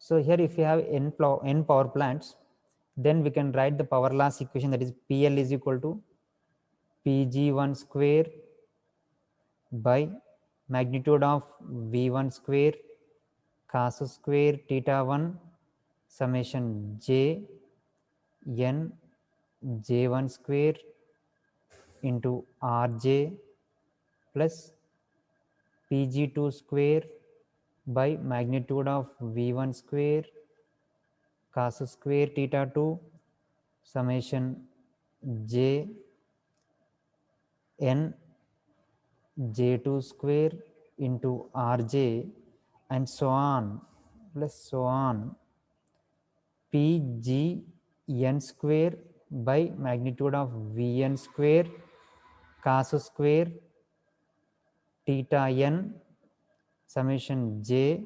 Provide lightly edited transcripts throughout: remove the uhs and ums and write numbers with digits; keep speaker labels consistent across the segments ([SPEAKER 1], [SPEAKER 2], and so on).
[SPEAKER 1] So here if you have n power plants, then we can write the power loss equation, that is PL is equal to Pg1 square by magnitude of V1 square cos square theta 1 summation j n j1 square into Rj plus Pg2 square by magnitude of V1 square cos square theta 2 summation j n j2 square into Rj and so on plus so on Pgn square by magnitude of Vn square cos square theta n summation j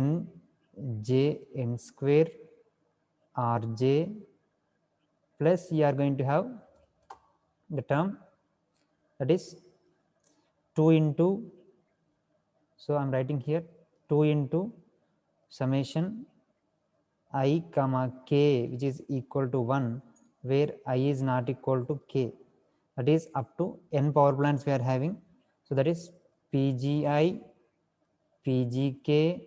[SPEAKER 1] n j n square Rj plus you are going to have the term that is 2 into, so I am writing here 2 into summation I comma k which is equal to 1 where I is not equal to k, that is up to n power plants we are having. So that is Pgi Pgk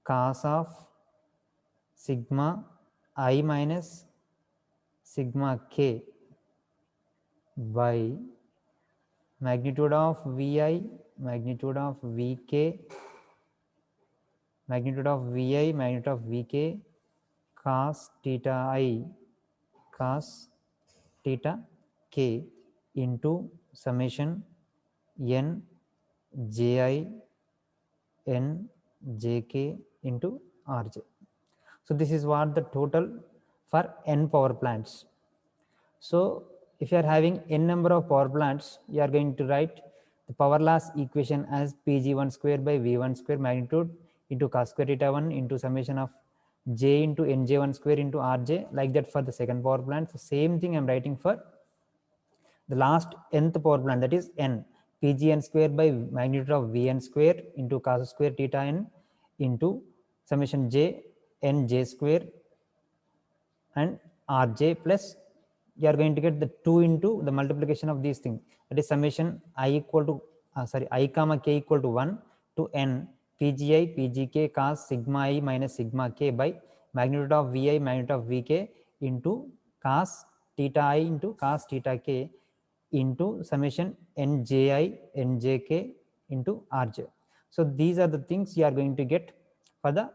[SPEAKER 1] cos of sigma I minus sigma k by magnitude of Vi magnitude of Vk magnitude of Vi magnitude of Vk cos theta I cos theta k into summation n ji n jk into Rj. So this is what the total for n power plants. So if you are having n number of power plants, you are going to write the power loss equation as Pg1 square by V1 square magnitude into cos square theta 1 into summation of j into nj1 square into Rj, like that for the second power plant. So same thing I am writing for the last nth power plant, that is n Pgn square by magnitude of Vn square into cos square theta n into summation j n j square and Rj plus you are going to get the 2 into the multiplication of these things, that is summation I equal to I comma k equal to 1 to n Pgi Pgk cos sigma I minus sigma k by magnitude of Vi magnitude of Vk into cos theta I into cos theta k into summation nji njk into Rj. So these are the things you are going to get for the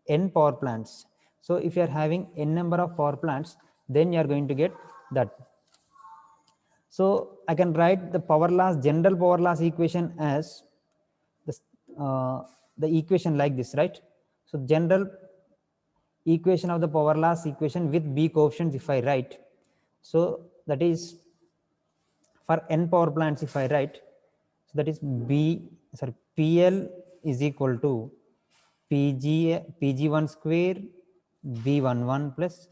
[SPEAKER 1] n power plants. So if you are having n number of power plants, then you are going to get that. So I can write the power loss, general power loss equation as this, the equation like this, right? So general equation of the power loss equation with B coefficients if I write, so that is for n power plants if I write, so that is PL is equal to Pg1 square V11 plus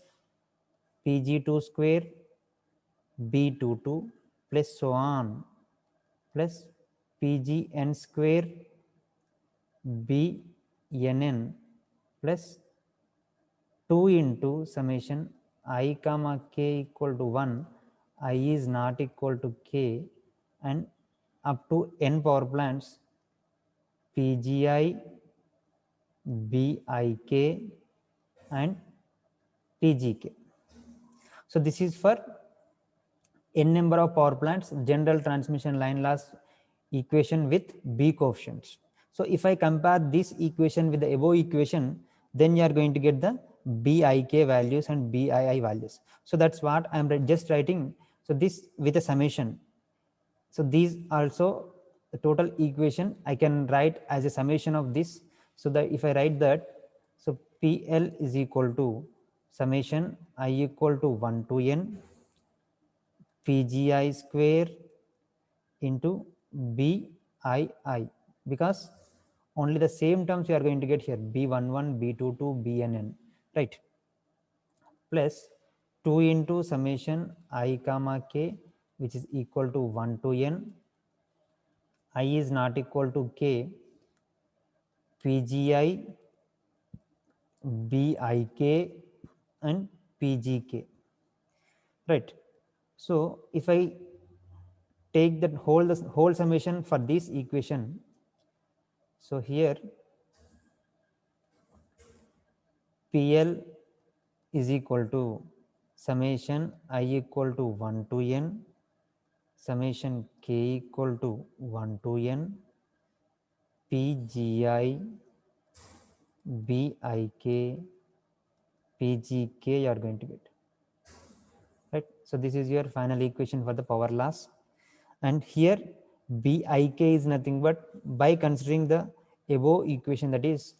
[SPEAKER 1] Pg2 square B22 plus so on plus Pgn square Bnn plus 2 into summation I comma k equal to 1, I is not equal to k, and up to n power plants Pgi Bik and Tgk. So this is for n number of power plants general transmission line loss equation with B coefficients. So if I compare this equation with the above equation, then you are going to get the Bik values and Bii values. So that's what I am just writing. So this with a summation. So these also the total equation I can write as a summation of this. So that if I write that, so PL is equal to summation I equal to 1 to n Pgi square into Bii, because only the same terms you are going to get here, B11, B22, Bnn, right? Plus 2 into summation I comma k which is equal to 1 to n, I is not equal to k, PGI, BIK and PGK, right? So if I take that whole summation for this equation, so here PL is equal to summation I equal to 1 to n, summation k equal to 1 to n, PGI, BIK, PGK you are going to get, right? So this is your final equation for the power loss, and here BIK is nothing but, by considering the above equation, that is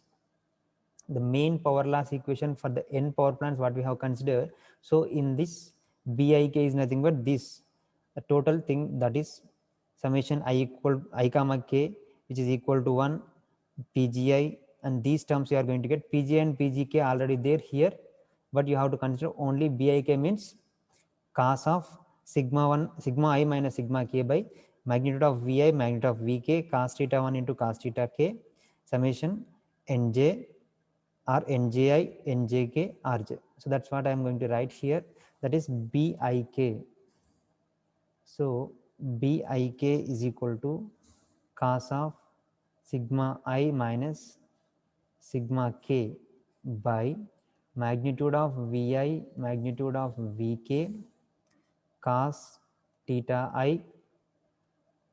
[SPEAKER 1] the main power loss equation for the n power plants what we have considered. So in this BIK is nothing but this the total thing, that is summation I comma k, which is equal to 1, PGI, and these terms you are going to get. PGI and PGK already there here, but you have to consider only BIK, means cos of sigma 1 sigma I minus sigma k by magnitude of Vi magnitude of Vk cos theta 1 into cos theta k summation Nj or Nji, Njk, Rj. So that's what I am going to write here, that is BIK. So BIK is equal to cos of sigma I minus sigma k by magnitude of Vi magnitude of Vk cos theta I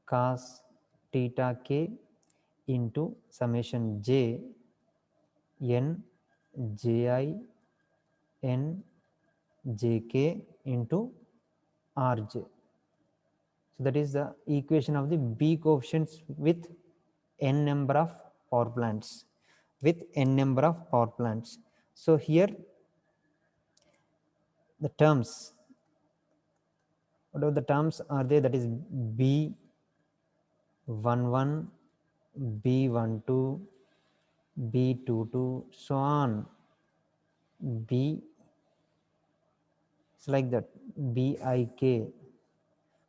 [SPEAKER 1] cos theta k into summation j n ji n jk into rj. So that is the equation of the B coefficients with n number of power plants, with n number of power plants. So here the terms, whatever the terms are there, that is B11, B12, B22, so on, B, it's like that, BIK.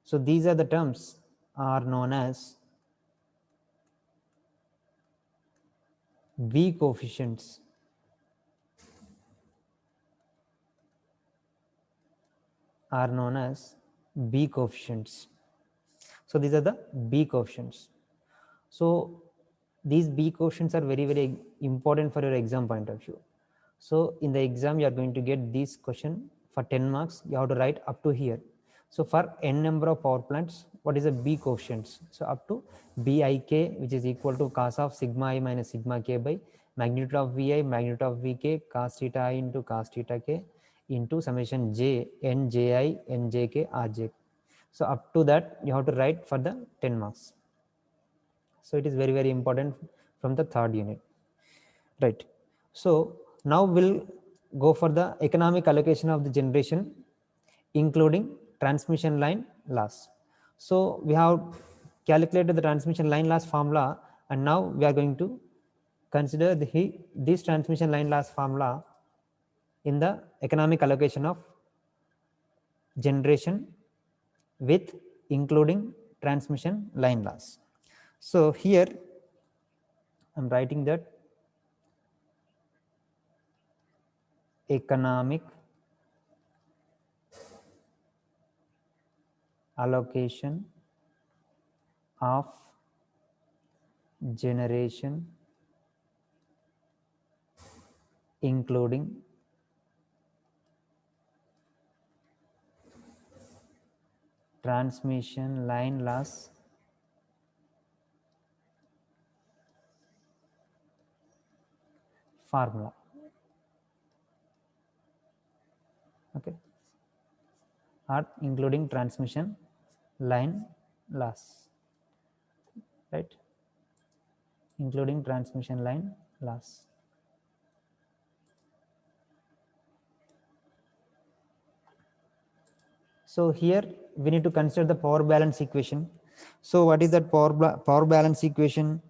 [SPEAKER 1] So these are the terms are known as B coefficients. Are known as B coefficients. So these are the B coefficients. So these B coefficients are very, very important for your exam point of view. So in the exam, you are going to get this question for 10 marks. You have to write up to here. So for n number of power plants, what is the B coefficients? So up to BIK, which is equal to cos of sigma I minus sigma k by magnitude of Vi, magnitude of Vk, cos theta I into cos theta k into summation j n ji n jk rj. So up to that you have to write for the 10 marks. So it is very, very important from the third unit, right? So now we'll go for the economic allocation of the generation, including transmission line loss. So we have calculated the transmission line loss formula, and now we are going to consider this transmission line loss formula in the economic allocation of generation with including transmission line loss. So here I'm writing that economic allocation of generation including transmission line loss formula. Okay, or including transmission line loss, right? Including transmission line loss. So here we need to consider the power balance equation. So what is that power balance equation?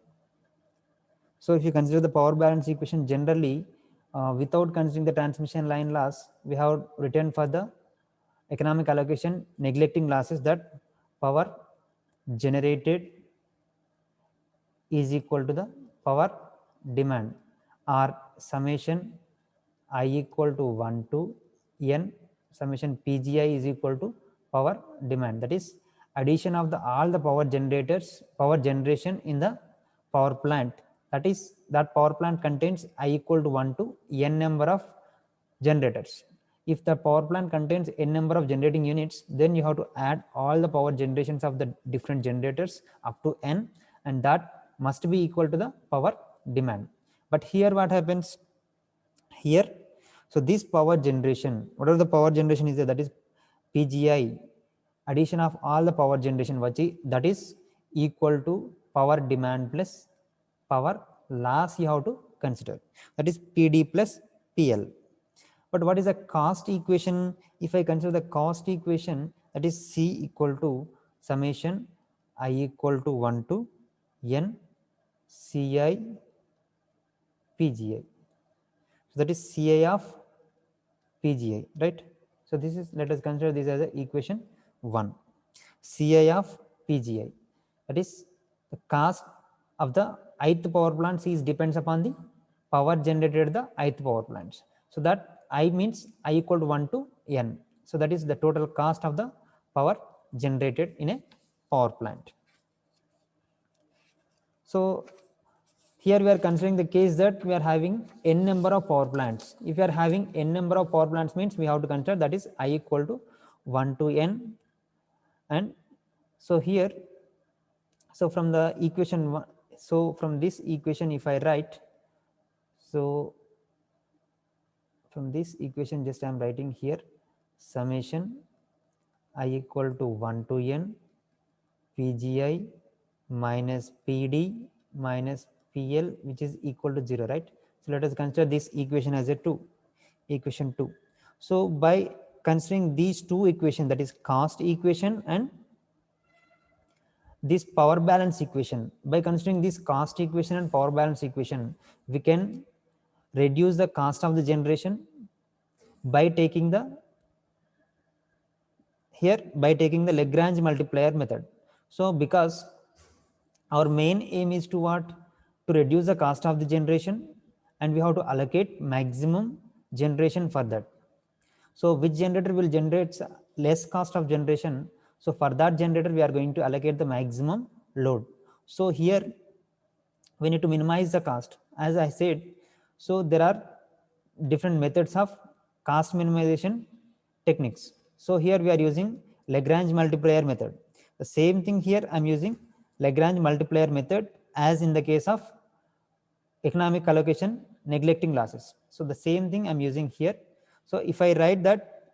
[SPEAKER 1] So if you consider the power balance equation, generally without considering the transmission line loss, we have written for the economic allocation neglecting losses that power generated is equal to the power demand are summation I equal to 1 to n summation PGI is equal to power demand. That is addition of the all the power generation in the power plant. That is that power plant contains I equal to 1 to n number of generators. If the power plant contains n number of generating units, then you have to add all the power generations of the different generators up to n, and that must be equal to the power demand. But here what happens here? So this power generation, whatever the power generation is there, that is PGI, addition of all the power generation, that is equal to power demand plus power loss you have to consider. That is PD plus PL. But what is the cost equation? If I consider the cost equation, that is C equal to summation I equal to 1 to n CI PGI. So that is CI of PGI, right? So this is, let us consider this as a equation 1. CI of PGI, that is the cost of the ith power plant is depends upon the power generated at the ith power plants. So that I means I equal to 1 to n. So that is the total cost of the power generated in a power plant. So here we are considering the case that we are having n number of power plants. If we are having n number of power plants means we have to consider that is I equal to 1 to n. And so here, so from the equation 1, so from this equation if I write, so from this equation just I am writing here summation I equal to 1 to n PGI minus PD minus PL, which is equal to 0, right? So let us consider this equation as a equation 2. So by considering these two equations, that is cost equation and this power balance equation, by considering this cost equation and power balance equation, we can reduce the cost of the generation by taking the Lagrange multiplier method. So because our main aim is to what? To reduce the cost of the generation, and we have to allocate maximum generation for that. So which generator will generate less cost of generation? So for that generator we are going to allocate the maximum load. So here we need to minimize the cost, as I said. So there are different methods of cost minimization techniques. So here we are using Lagrange multiplier method. The same thing here I am using Lagrange multiplier method as in the case of economic allocation neglecting losses. So the same thing I am using here. So if I write that,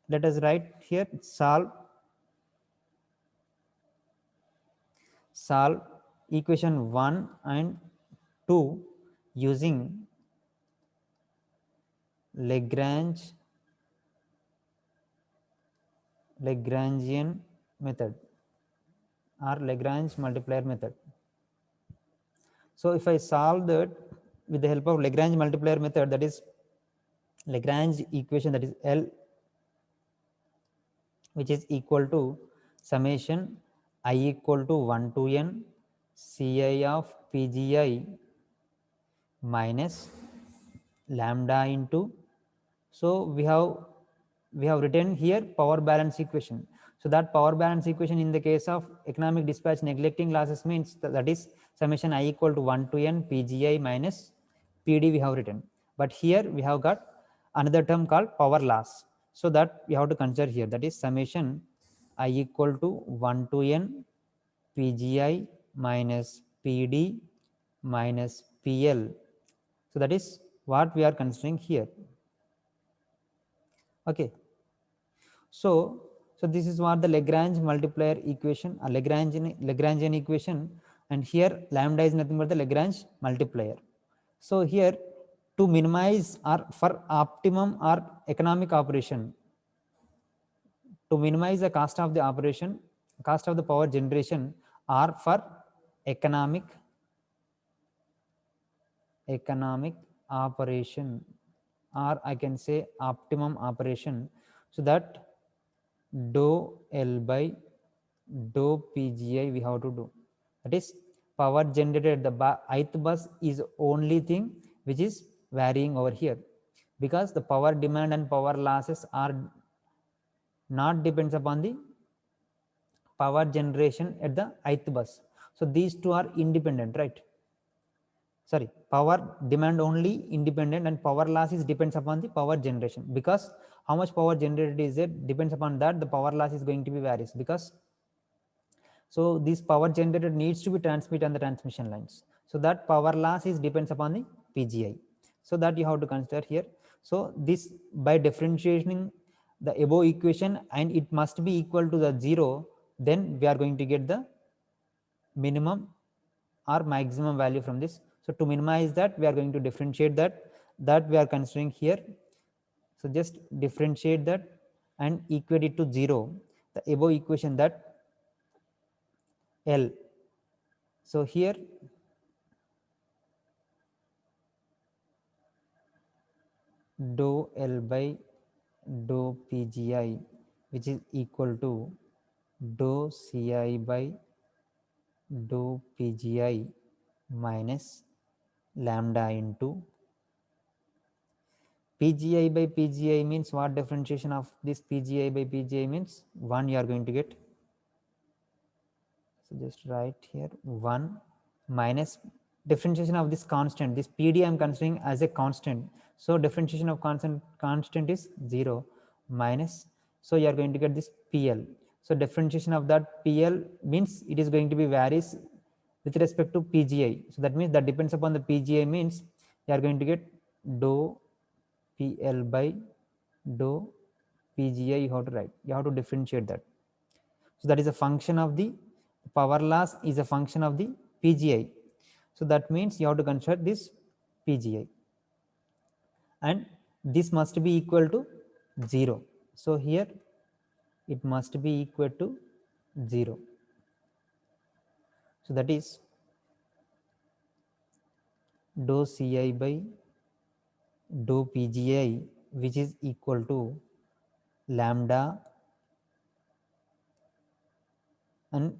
[SPEAKER 1] let us write here solve equation 1 and 2 using Lagrangian method or Lagrange multiplier method. So if I solve that with the help of Lagrange multiplier method, that is Lagrange equation, that is L, which is equal to summation I equal to 1 to n Ci of PGI minus lambda into, so we have written here power balance equation. So that power balance equation in the case of economic dispatch neglecting losses means that is summation I equal to 1 to n PGI minus PD we have written. But here we have got another term called power loss. So that we have to consider here, that is summation I equal to 1 to n PGI minus PD minus PL. So that is what we are considering here. Okay. So this is what the Lagrange multiplier equation, a Lagrangian equation, and here lambda is nothing but the Lagrange multiplier. So here to minimize or for optimum or economic operation, to minimize the cost of the operation, cost of the power generation, or for economic operation, or I can say optimum operation, so that dou L by dou PGI we have to do. That is power generated at the ith bus is only thing which is varying over here, because the power demand and power losses are not depends upon the power generation at the ith bus. So these two are independent, right? Sorry, power demand only independent and power loss is depends upon the power generation, because how much power generated is it depends upon that the power loss is going to be varies, because so this power generated needs to be transmitted on the transmission lines, so that power loss is depends upon the PGI, so that you have to consider here. So this, by differentiating the above equation and it must be equal to the 0, then we are going to get the minimum or maximum value from this. So to minimize that, we are going to differentiate that we are considering here. So just differentiate that and equate it to 0, the above equation, that L. So here dou L by dou PGI, which is equal to dou CI by dou PGI minus lambda into PGI by PGI means what differentiation of this PGI by PGI means 1 you are going to get. So just write here 1 minus differentiation of this constant. This PD I am considering as a constant. So differentiation of constant is 0 minus. So you are going to get this PL. So differentiation of that PL means it is going to be varies with respect to PGI. So that means that depends upon the PGI means you are going to get dou PL by dou PGI. You have to write. You have to differentiate that. So that is a function of the power loss is a function of the PGI. So that means you have to consider this PGI, and this must be equal to 0. So here it must be equal to 0. So that is dou CI by dou PGI, which is equal to lambda, and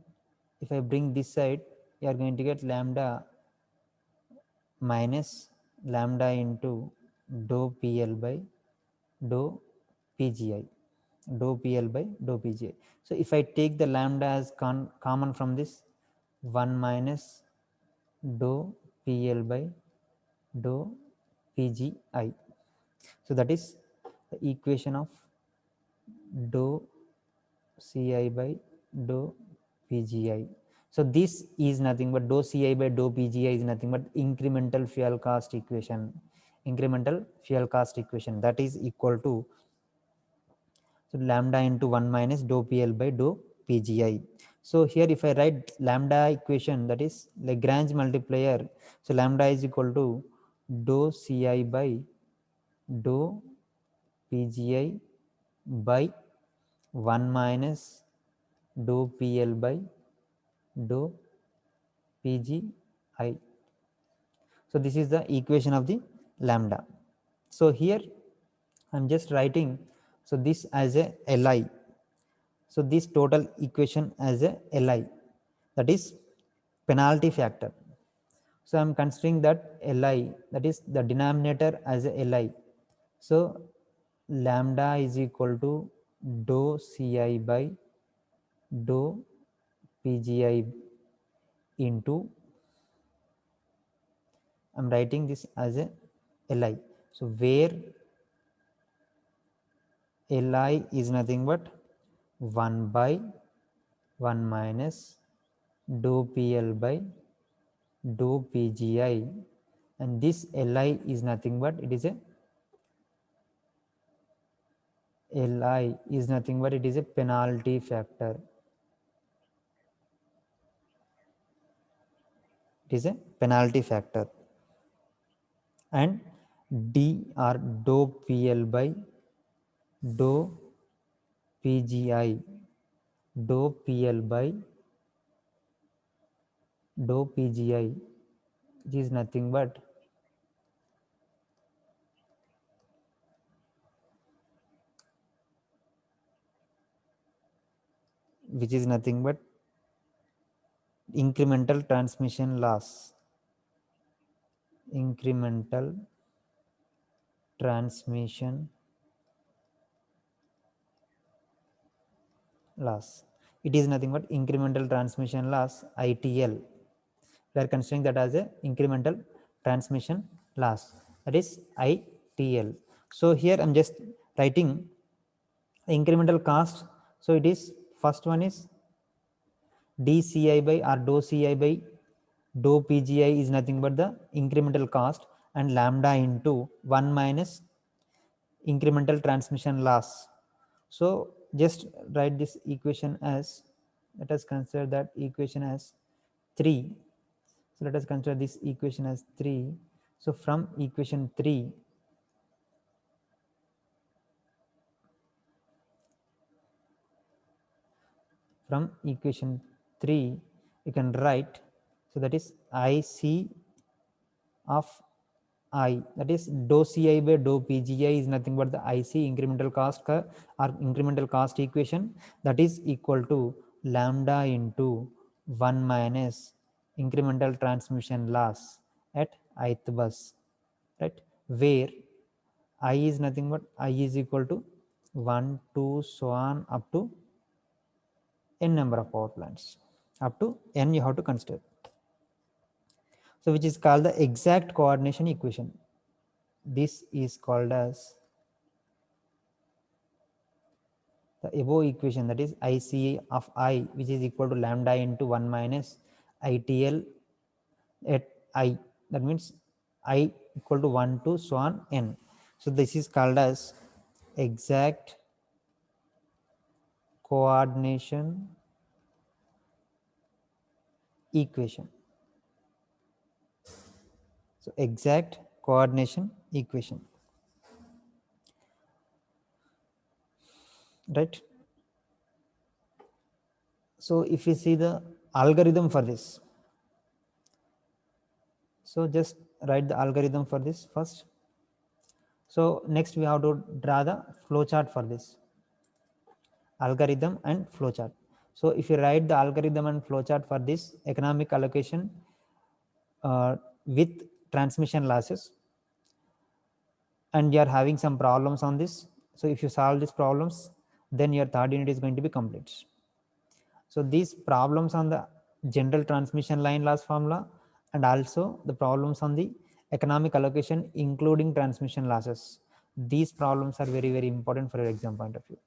[SPEAKER 1] if I bring this side, you are going to get lambda minus lambda into dou PL by dou PGI, dou PL by dou PGI. So if I take the lambda as common from this, 1 minus dou PL by dou PGI. So that is the equation of dou CI by dou PGI. So this is nothing but dou CI by dou PGI is nothing but incremental fuel cost equation. Incremental fuel cost equation, that is equal to, so lambda into 1 minus dou PL by dou PGI. So here if I write lambda equation, that is Lagrange multiplier. So lambda is equal to dou CI by dou PGI by 1 minus dou PL by dou PGI. So this is the equation of the lambda. So here I'm just writing, so this as a Li. So this total equation as a Li, that is penalty factor. So I'm considering that Li, that is the denominator as a Li. So lambda is equal to dou Ci by dou Pgi into, I'm writing this as a Li. So where Li is nothing but 1 by 1 minus dou PL by dou PGI, and this Li is nothing but it is a Li is nothing but it is a penalty factor. It is a penalty factor, and D or dou PL by dou PGI, dou PL by dou PGI, it is nothing but which is nothing but incremental transmission loss. Incremental transmission loss. It is nothing but incremental transmission loss, ITL. We are considering that as a incremental transmission loss, that is ITL. So here I'm just writing incremental cost. So it is, first one is dCi by or dou Ci by dou Pgi is nothing but the incremental cost, and lambda into 1 minus incremental transmission loss. So just write this equation as, let us consider that equation as 3. So let us consider this equation as 3. So from equation 3, you can write, so that is IC of I, that is dou Ci by dou Pgi is nothing but the IC, incremental cost or incremental cost equation, that is equal to lambda into 1 minus incremental transmission loss at ith bus, right, where I is nothing but I is equal to 1, 2, so on up to n number of power plants. Up to n you have to consider. So which is called the exact coordination equation. This is called as the above equation, that is IC of I, which is equal to lambda into 1 minus ITL at I. That means I equal to 1 to so on n. So this is called as exact coordination equation. So exact coordination equation, right? So if we see the algorithm for this, so just write the algorithm for this first. So next we have to draw the flowchart for this algorithm and flowchart. So if you write the algorithm and flowchart for this economic allocation with transmission losses, and you are having some problems on this, so if you solve these problems, then your third unit is going to be complete. So these problems on the general transmission line loss formula, and also the problems on the economic allocation including transmission losses, these problems are very very important for your exam point of view.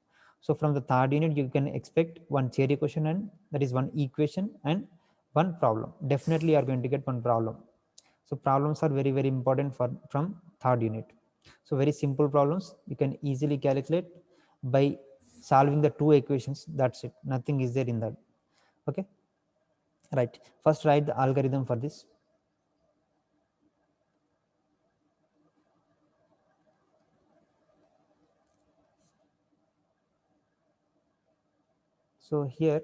[SPEAKER 1] So from the third unit you can expect one theory question, and that is one equation and one problem. Definitely you are going to get one problem. So problems are very very important for from third unit. So very simple problems you can easily calculate by solving the two equations. That's it, nothing is there in that. Okay, right, first write the algorithm for this. So here,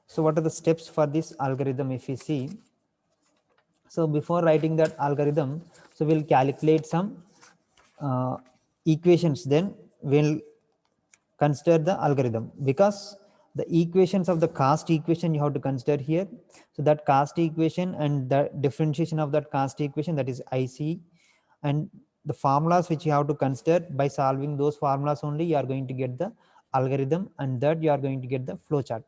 [SPEAKER 1] so what are the steps for this algorithm if we see? So before writing that algorithm, so we'll calculate some equations, then we'll consider the algorithm, because the equations of the cost equation you have to consider here. So that cost equation and the differentiation of that cost equation, that is IC, and the formulas which you have to consider, by solving those formulas only you are going to get the algorithm, and that you are going to get the flowchart.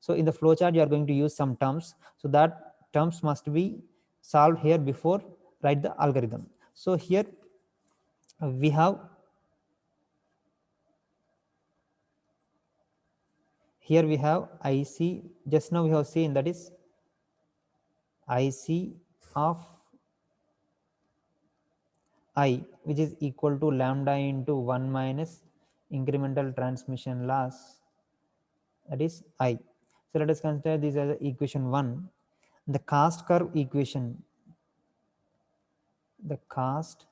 [SPEAKER 1] So in the flowchart you are going to use some terms, so that terms must be solved here before write the algorithm. So here we have, here we have IC, just now we have seen, that is IC of I, which is equal to lambda into 1 minus incremental transmission loss, that is I. So let us consider this as equation 1. The cost curve equation, the cost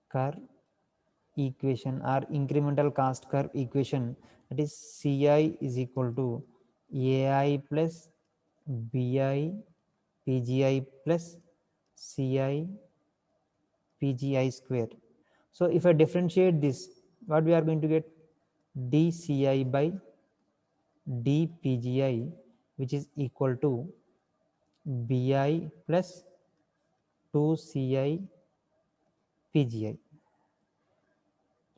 [SPEAKER 1] curve equation or incremental cost curve equation, that is Ci is equal to Ai plus Bi Pgi plus Ci Pgi square. So if I differentiate this, what we are going to get? dCi by dPgi, which is equal to Bi plus 2Ci Pgi,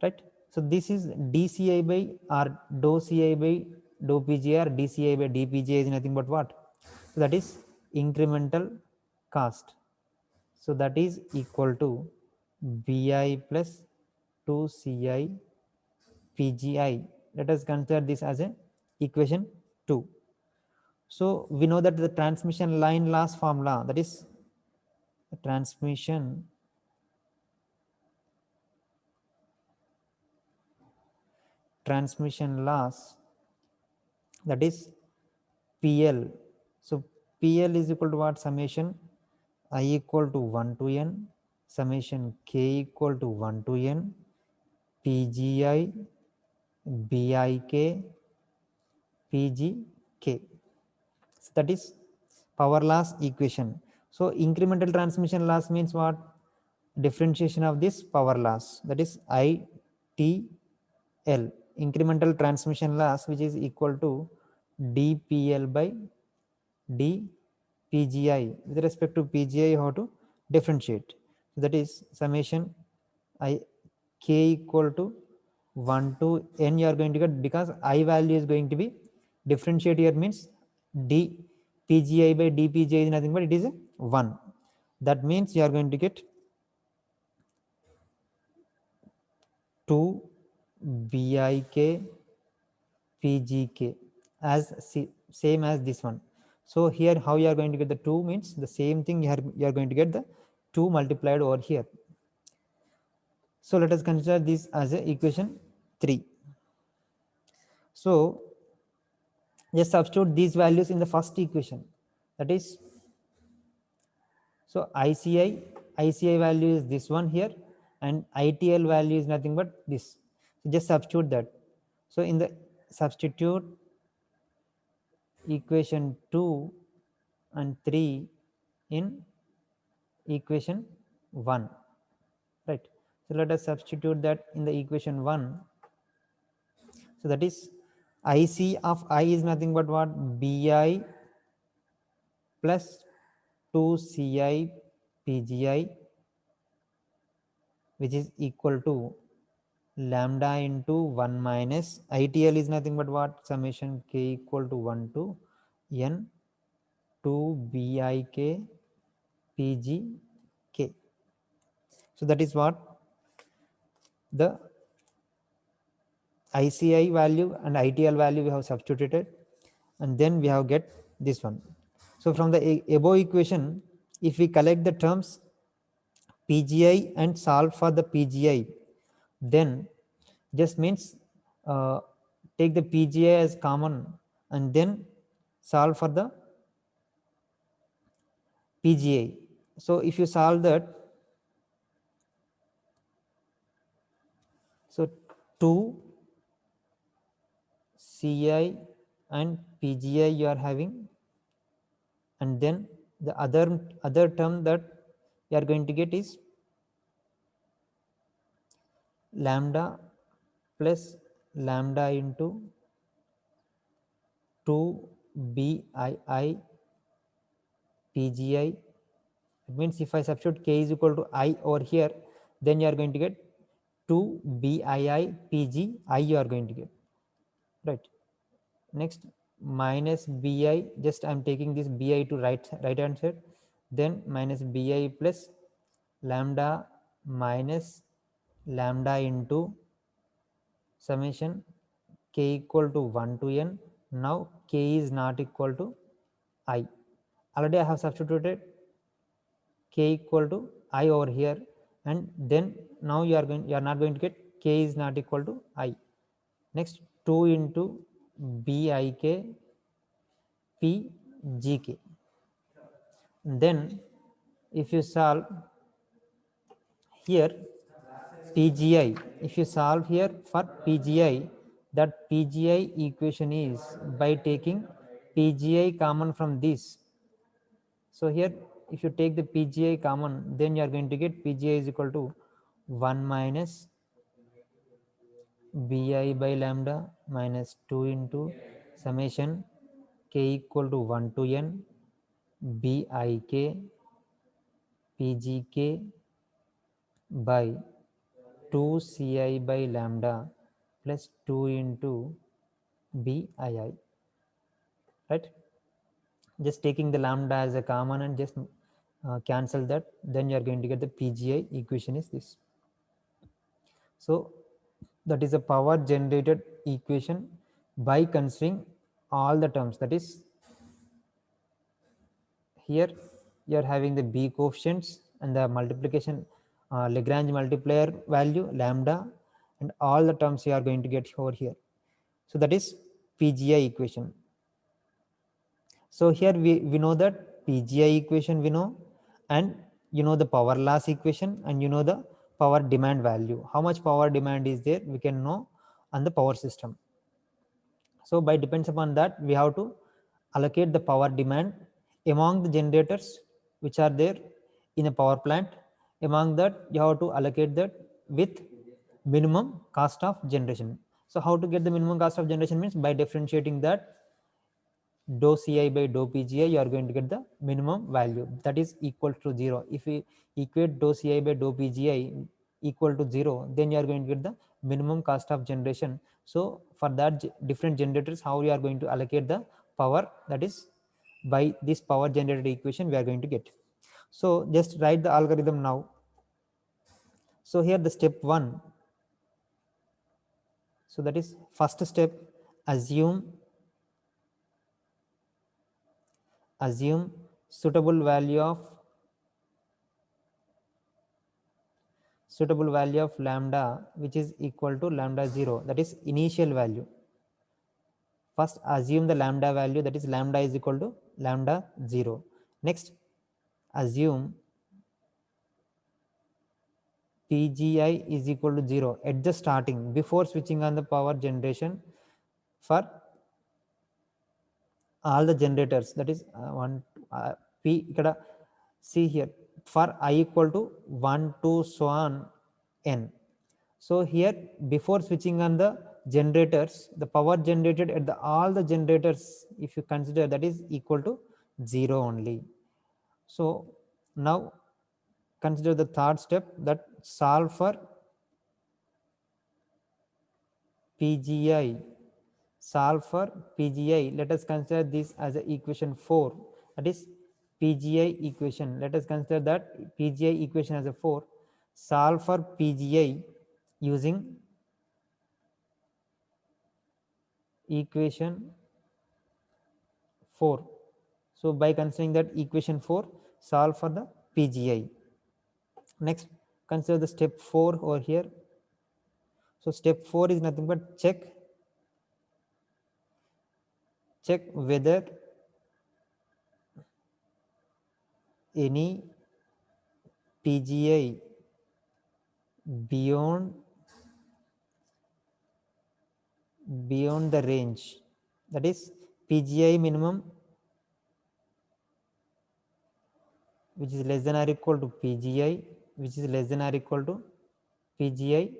[SPEAKER 1] right? So this is dCi by or dou Ci by dou Pgi, or dCi by dPgi is nothing but what? So that is incremental cost. So that is equal to Bi plus 2Ci Pgi. Let us consider this as a equation 2. So we know that the transmission line loss formula, that is the transmission loss, that is PL. So PL is equal to what? Summation I equal to 1 to n, summation k equal to 1 to n, Pgi, Bik, Pgk. So that is power loss equation. So incremental transmission loss means what? Differentiation of this power loss, that is ITL, incremental transmission loss, which is equal to dPL by dPgi. With respect to Pgi, how to differentiate? So that is summation I k equal to 1 to n you are going to get, because I value is going to be differentiate here, means dPgi by dPgi is nothing but it is a 1. That means you are going to get 2 Bik Pgk as same as this one. So here how you are going to get the 2 means the same thing, you are going to get the 2 multiplied over here. So let us consider this as a equation 3. So just substitute these values in the first equation, that is, so ICI value is this one here, and ITL value is nothing but this. So just substitute that. So in the substitute equation 2 and 3 in equation 1, right? So let us substitute that in the equation 1. So that is IC of I is nothing but what? Bi plus 2Ci Pgi, which is equal to lambda into 1 minus ITL is nothing but what? Summation k equal to 1 to n 2 Bik Pgk. So that is what the ICI value and ITL value we have substituted, and then we have get this one. So from the above equation, if we collect the terms Pgi and solve for the Pgi, then just means take the Pgi as common and then solve for the Pgi. So if you solve that, so 2 Ci and Pgi you are having, and then the other term that you are going to get is lambda plus lambda into 2 Bii Pgi. It means if I substitute k is equal to I over here, then you are going to get 2 Bii Pgi you are going to get, right? Next minus Bi, just I am taking this Bi to right hand side, then minus Bi plus lambda minus lambda into summation k equal to 1 to n. Now k is not equal to I. Already I have substituted k equal to I over here, and then now you are not going to get k is not equal to I. Next 2 into Bik Pgk. Then if you solve here Pgi, if you solve here for Pgi, that Pgi equation is by taking Pgi common from this. So here if you take the Pgi common, then you are going to get Pgi is equal to 1 minus Bi by lambda minus 2 into summation k equal to 1 to n bik pgk by 2 ci by lambda plus 2 into bii, right? Just taking the lambda as a common and just cancel that, then you are going to get the PGI equation is this. So that is a power generated equation by considering all the terms. That is, here you are having the B coefficients and the multiplication Lagrange multiplier value lambda and all the terms you are going to get over here. So that is PGI equation. So here we know that PGI equation we know, and you know the power loss equation, and you know the power demand value. How much power demand is there we can know on the power system. So by depends upon that, we have to allocate the power demand among the generators which are there in a power plant. Among that, you have to allocate that with minimum cost of generation. So how to get the minimum cost of generation means by differentiating that dou Ci by dou Pgi, you are going to get the minimum value that is equal to 0. If we equate dou Ci by dou Pgi equal to 0, then you are going to get the minimum cost of generation. So for that different generators, how we are going to allocate the power, that is by this power generated equation we are going to get. So just write the algorithm now. So here the step 1. So that is first step, assume suitable value of lambda which is equal to lambda 0, that is initial value. First assume the lambda value, that is lambda is equal to lambda 0. Next assume PGI is equal to 0 at the starting before switching on the power generation for all the generators, that is one P ikkada see here for I equal to 1 2 so on n. So here before switching on the generators, the power generated at the all the generators, if you consider, that is equal to 0 only. So now consider the third step, that solve for PGI. Solve for PGI. Let us consider this as a equation 4. That is PGI equation. Let us consider that PGI equation as a 4. Solve for PGI using equation 4. So by considering that equation 4, solve for the PGI. Next, consider the step 4 over here. So step 4 is nothing but check whether any PGI beyond the range, that is PGI minimum which is less than or equal to PGI which is less than or equal to PGI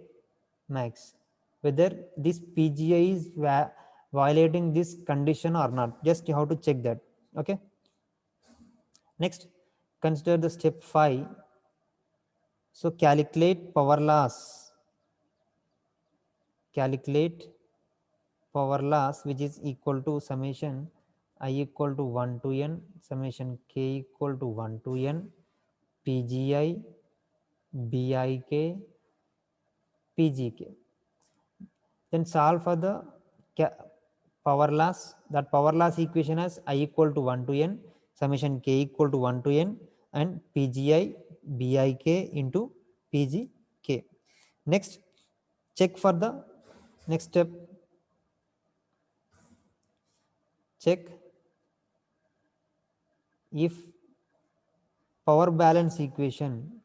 [SPEAKER 1] max, whether this PGI is violating this condition or not. Just you have to check that. Okay. Next, consider the step 5. So calculate power loss. Calculate power loss which is equal to summation I equal to 1 to n summation k equal to 1 to n PGI BIK PGK. Then solve for the power loss. That power loss equation has I equal to 1 to n summation k equal to 1 to n and PGI BIK into PGK. Next, check for the next step. Check if power balance equation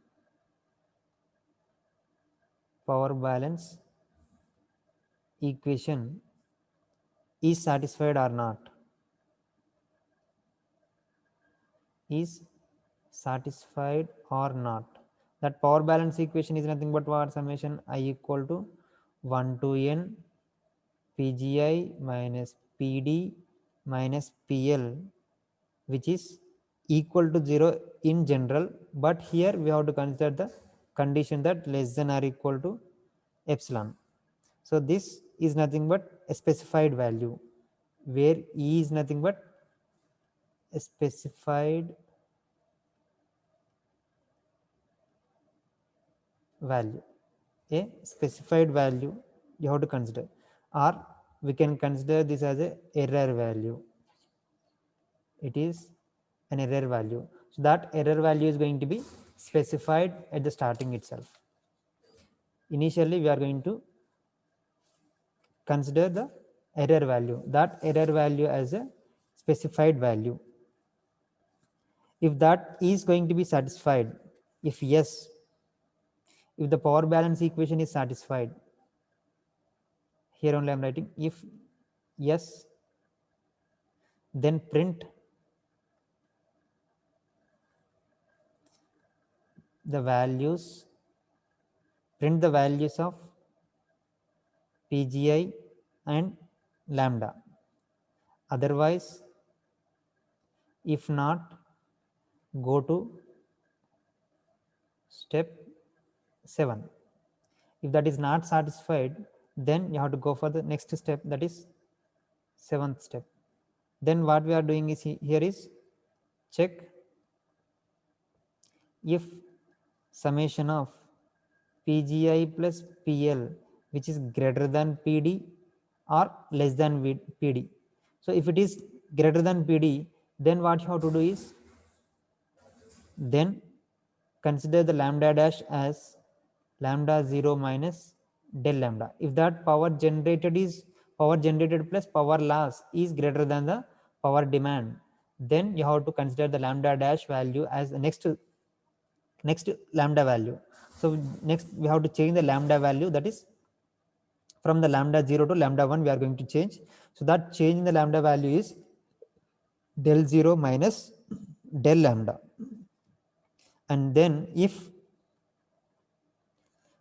[SPEAKER 1] is satisfied or not. Is satisfied or not. That power balance equation is nothing but what? Summation I equal to 1 to n PGI minus PD minus PL, which is equal to 0 in general, but here we have to consider the condition that less than or equal to epsilon. So this is nothing but a specified value, where E is nothing but a specified value. A specified value you have to consider, or we can consider this as a error value. It is an error value. So that error value is going to be specified at the starting itself. Initially we are going to consider the error value, that error value as a specified value. If that is going to be satisfied, if yes, if the power balance equation is satisfied, here only I am writing if yes, then print the values, print the values of PGI and lambda. Otherwise, if not, go to step 7. If that is not satisfied, then you have to go for the next step, that is 7th step. Then what we are doing is here is check if summation of PGI plus PL, which is greater than PD or less than PD. So if it is greater than PD, then what you have to do is then consider the lambda dash as lambda 0 minus del lambda. If that power generated plus power loss is greater than the power demand, then you have to consider the lambda dash value as the next lambda value. So next we have to change the lambda value, that is from the lambda 0 to lambda 1 we are going to change. So that change in the lambda value is del 0 minus del lambda. And then if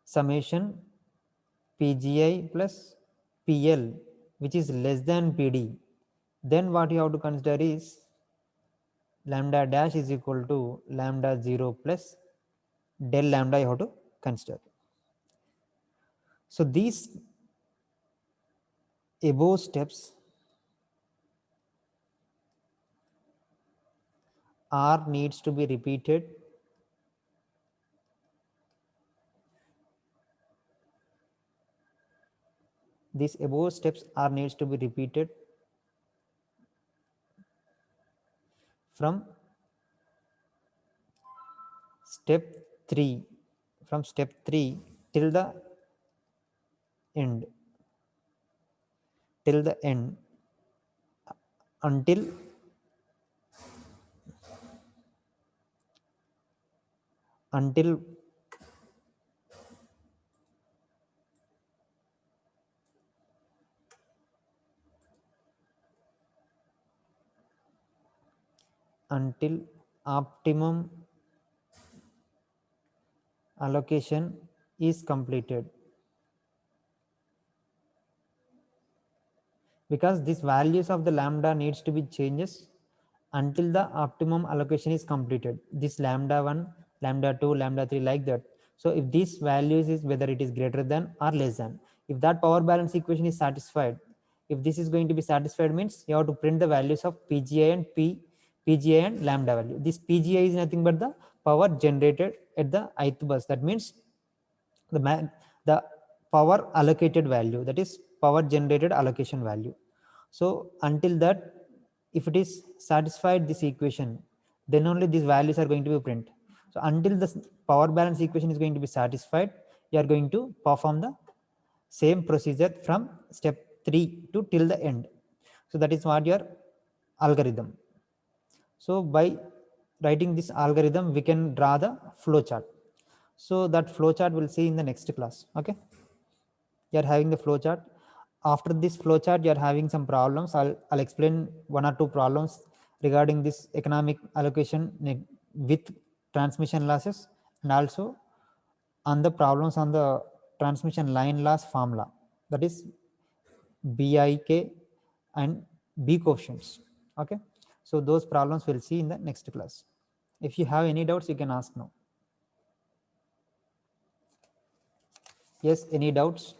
[SPEAKER 1] summation PGI plus PL, which is less than PD, then what you have to consider is lambda dash is equal to lambda 0 plus del lambda you have to consider. So these above steps are needs to be repeated these above steps are needs to be repeated from step 3 till the end until optimum allocation is completed, because these values of the lambda needs to be changes until the optimum allocation is completed, this lambda 1 lambda 2 lambda 3 like that. So if these values is whether it is greater than or less than, if that power balance equation is satisfied, if this is going to be satisfied means you have to print the values of PGI and PGI and lambda value. This PGI is nothing but the power generated at the ith bus, that means the power allocated value, that is power generated allocation value. So until that, if it is satisfied this equation, then only these values are going to be print. So until the power balance equation is going to be satisfied, you are going to perform the same procedure from step 3 to till the end. So that is what your algorithm. So by writing this algorithm, we can draw the flow chart. So that flow chart we'll see in the next class. Okay, you are having the flow chart. After this flow chart, you are having some problems. I'll explain 1 or 2 problems regarding this economic allocation with transmission losses, and also on the problems on the transmission line loss formula, that is BIK and B coefficients. Okay, so those problems we'll see in the next class. If you have any doubts, you can ask now. Yes, any doubts?